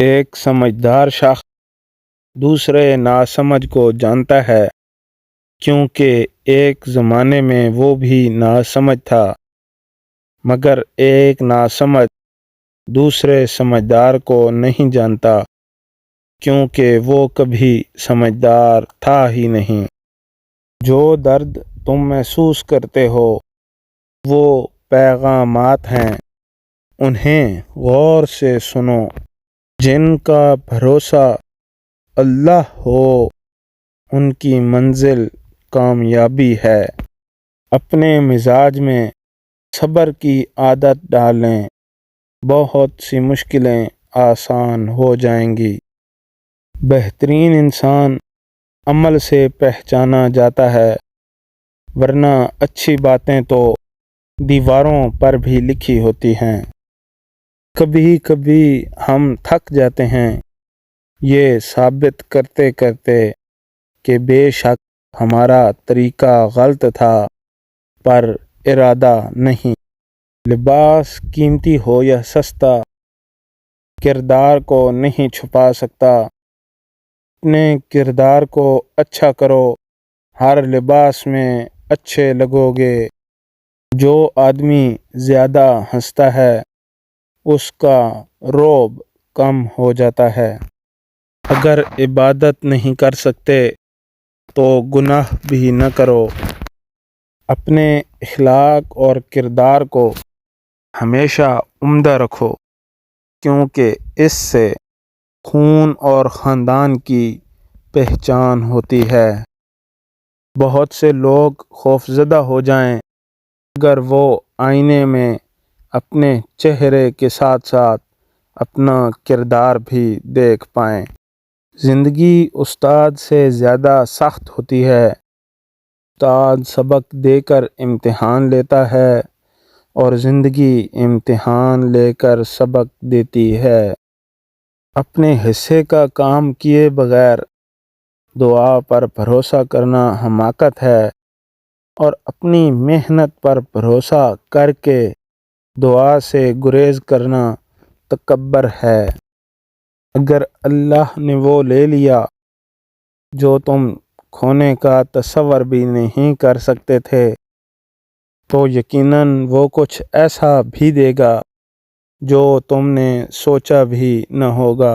ایک سمجھدار شخص دوسرے ناسمجھ کو جانتا ہے، کیونکہ ایک زمانے میں وہ بھی ناسمجھ تھا، مگر ایک ناسمجھ دوسرے سمجھدار کو نہیں جانتا، کیونکہ وہ کبھی سمجھدار تھا ہی نہیں۔ جو درد تم محسوس کرتے ہو وہ پیغامات ہیں، انہیں غور سے سنو۔ جن کا بھروسہ اللہ ہو ان کی منزل کامیابی ہے۔ اپنے مزاج میں صبر کی عادت ڈالیں، بہت سی مشکلیں آسان ہو جائیں گی۔ بہترین انسان عمل سے پہچانا جاتا ہے، ورنہ اچھی باتیں تو دیواروں پر بھی لکھی ہوتی ہیں۔ کبھی کبھی ہم تھک جاتے ہیں یہ ثابت کرتے کرتے کہ بے شک ہمارا طریقہ غلط تھا، پر ارادہ نہیں۔ لباس قیمتی ہو یا سستا، کردار کو نہیں چھپا سکتا۔ اپنے کردار کو اچھا کرو، ہر لباس میں اچھے لگو گے۔ جو آدمی زیادہ ہنستا ہے اس کا رعب کم ہو جاتا ہے۔ اگر عبادت نہیں کر سکتے تو گناہ بھی نہ کرو۔ اپنے اخلاق اور کردار کو ہمیشہ عمدہ رکھو، کیونکہ اس سے خون اور خاندان کی پہچان ہوتی ہے۔ بہت سے لوگ خوفزدہ ہو جائیں اگر وہ آئینے میں اپنے چہرے کے ساتھ ساتھ اپنا کردار بھی دیکھ پائیں۔ زندگی استاد سے زیادہ سخت ہوتی ہے۔ استاد سبق دے کر امتحان لیتا ہے اور زندگی امتحان لے کر سبق دیتی ہے۔ اپنے حصے کا کام کیے بغیر دعا پر بھروسہ کرنا حماقت ہے، اور اپنی محنت پر بھروسہ کر کے دعا سے گریز کرنا تکبر ہے۔ اگر اللہ نے وہ لے لیا جو تم کھونے کا تصور بھی نہیں کر سکتے تھے، تو یقیناً وہ کچھ ایسا بھی دے گا جو تم نے سوچا بھی نہ ہوگا۔